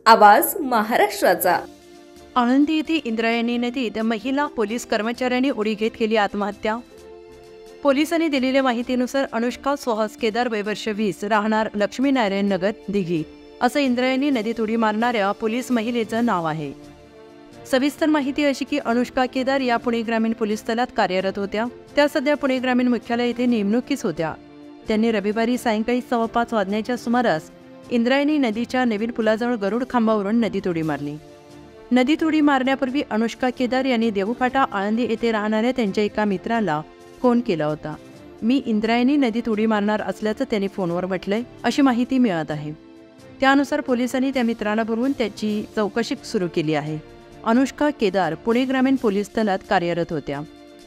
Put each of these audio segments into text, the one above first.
आवाज महाराष्ट्राचा। आळंदी येथे इंद्रायणी नदीत महिला पोलीस कर्मचाऱ्यांनी उडी घेत केली आत्महत्या। पोलिसांनी दिलेल्या माहितीनुसार अनुष्का सुहास केदार वय वर्ष 20 राहणार लक्ष्मीनारायण नगर दिघी असं इंद्रायणी नदीत उडी मारणाऱ्या पोलीस महिलेचं नाव आहे। सविस्तर माहिती अशी की अनुष्का केदार या पुणे ग्रामीण पोलीस दलात कार्यरत होत्या। त्या सध्या पुणे ग्रामीण मुख्यालय येथे नेमणुकीस होत्या। त्यांनी रविवारी सायंकाळी 5:15 वाजण्याच्या सुमारास इंद्रायणी नदीच्या नवीन पुलाजवळ गरुड खांबावरून नदीत उडी मारली। नदीत उडी मारण्यापूर्वी अनुष्का केदार यांनी देऊफाटा आळंदी येथे राहणाऱ्या त्यांच्या एका मित्राला फोन केला होता। मी इंद्रायणी नदीत उडी मारणार असल्याचं त्यांनी फोनवर म्हटलंय अशी माहिती मिळत आहे। त्यानुसार पोलिसांनी त्या मित्राला बोलवून त्याची चौकशी सुरू केली आहे। अनुष्का केदार पुणे ग्रामीण पोलीस दलात कार्यरत होत्या।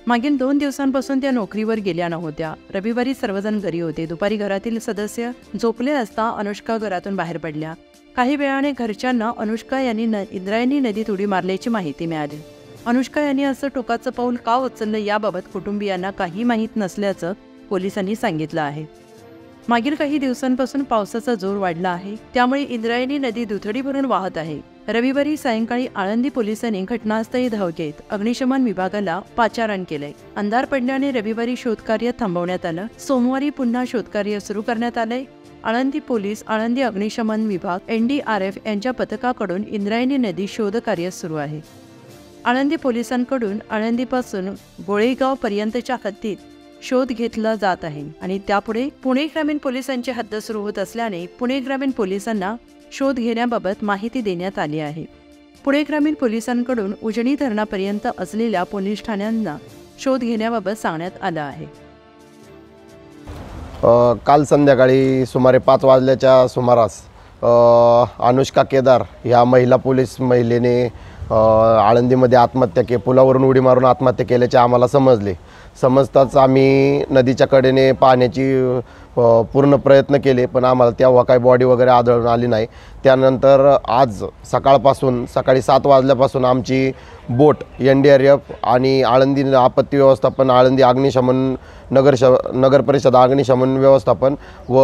मागील 2 दिवसांपासून त्या नोकरीवर गेल्या नव्हत्या। रविवारी सर्वजण घरी होते। दुपारी घरातील सदस्य झोपले असता अनुष्का घरातून बाहेर पडल्या। काही वेळाने घरच्यांना अनुष्का यांनी इंद्रायणी नदीत उडी मारल्याची माहिती मिळाली। अनुष्का यांनी असं टोकाचं पाऊल का उचललं याबाबत कुटुंबियांना काही माहीत नसल्याचं पोलिसांनी सांगितलं आहे। मागील काही दिवसांपासून पावसाचा जोर वाढला आहे, त्यामुळे इंद्रायणी नदी दुथडी भरून वाहत आहे। रविवारी सायंकाळी आळंदी पोलिसांनी घटनास्थळी धाव घेत अग्निशमन विभागाला पाचारण केले। अंधार पडल्याने रविवारी शोधकार्य थांबवण्यात आलं। सोमवारी पुन्हा शोधकार्य सुरू करण्यात आले। आळंदी पोलीस, आळंदी अग्निशमन विभाग, NDRF यांच्या पथकाकडून इंद्रायणी नदी शोधकार्य सुरू आहे। आळंदी पोलिसांकडून आळंदीपासून गोळेगाव पर्यंतच्या हद्दीत शोध घेतला जात आहे आणि त्यापुढे पुणे ग्रामीण पोलिसांची हद्द सुरू होत असल्याने पुणे ग्रामीण पोलिसांना शोध घेण्याबाबत माहिती देण्यात आली आहे। पुणे ग्रामीण पोलिसांकडून उजनी धरणापर्यंत असलेल्या पोलीस ठाण्यांना शोध घेण्याबाबत सांगण्यात आलं आहे। काल संध्याकाळी सुमारे 5 वाजल्याच्या सुमारास अनुष्का केदार या महिला पोलीस महिलेने आळंदीमध्ये आत्महत्या के पुलावरून उडी मारून आत्महत्या केल्याचे आम्हाला समजताच आम्ही नदीच्या कडेने पाहण्याची पूर्ण प्रयत्न केले, पण आम्हाला तेव्हा काही बॉडी वगैरे आढळून आली नाही। त्यानंतर आज सकाळपासून सकाळी 7 वाजल्यापासून आमची बोट NDRF आणि आळंदी आपत्ती व्यवस्थापन, आळंदी अग्निशमन नगर परिषद अग्निशमन व्यवस्थापन व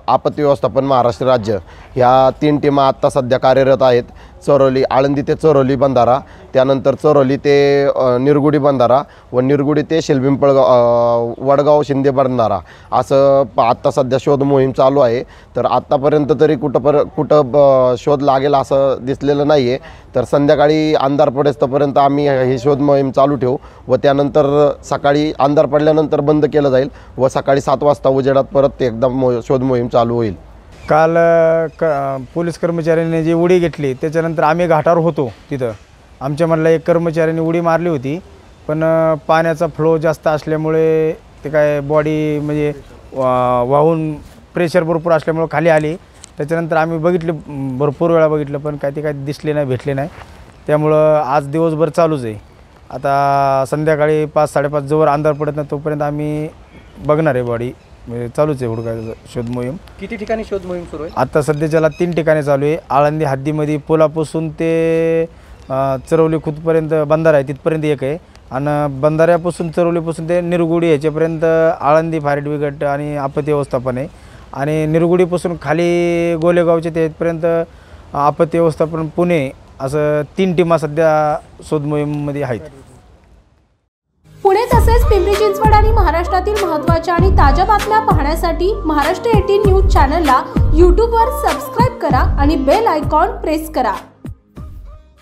आपत्ती व्यवस्थापन महाराष्ट्र राज्य ह्या 3 टीमा आत्ता सध्या कार्यरत आहेत। चरोली, आळंदी ते चरोली बंधारा, त्यानंतर चरोली ते निरगुडी बंधारा व निरगुडी ते वडगाव शिंदे बंधारा असं आत्ता सध्या शोध मोहीम चालू आहे। तर आत्तापर्यंत तरी कुठं शोध लागेल असं दिसलेलं नाही आहे। तर संध्याकाळी अंधार पडेस्तोपर्यंत आम्ही ही शोध मोहीम चालू ठेवू व त्यानंतर सकाळी अंधार पडल्यानंतर बंद केलं जाईल व सकाळी 7 वाजता उजेडात परत एकदम शोध मोहीम चालू होईल। काल पोलीस कर्मचाऱ्यांनी जी उडी घेतली त्याच्यानंतर आम्ही घाटावर होतो। तिथं आमच्यामधला एक कर्मचाऱ्याने उडी मारली होती, पण पाण्याचा फ्लो जास्त असल्यामुळे ते काय बॉडी म्हणजे वाहून प्रेशर भरपूर असल्यामुळे खाली आली। त्याच्यानंतर आम्ही बघितले, भरपूर वेळा बघितलं, पण काय ते काय दिसले नाही, भेटले नाही। त्यामुळं आज दिवसभर चालूच आहे। आता संध्याकाळी 5-5:30 जोवर अंधार पडत नाही तोपर्यंत आम्ही बघणार आहे बॉडी, म्हणजे चालूच आहे हुडकायचं शोध मोहीम। किती ठिकाणी शोध मोहीम सुरू आहे? आता सध्याच्याला 3 ठिकाणी चालू आहे। आळंदी हद्दीमध्ये पुलापासून ते चरवली खुदपर्यंत बंधारा आहे, तिथपर्यंत एक आहे, आणि बंधाऱ्यापासून चरवलीपासून ते निरगुडी ह्याच्यापर्यंत आळंदी फायर ब्रिगेड आणि आपत्ती व्यवस्थापन आहे, आणि निरगुडीपासून खाली गोलेगावचे तेपर्यंत आपत्ती व्यवस्थापन पुणे, असं 3 टीमा सध्या शोध मोहीममध्ये आहेत। पुणे तसेच पिंपरी चिंचवड आणि महाराष्ट्रातील महत्त्वाच्या आणि ताज्या बातम्या पाहण्यासाठी महाराष्ट्र 18 न्यूज चॅनलला यूट्यूबवर सबस्क्राईब करा आणि बेल आयकॉन प्रेस करा।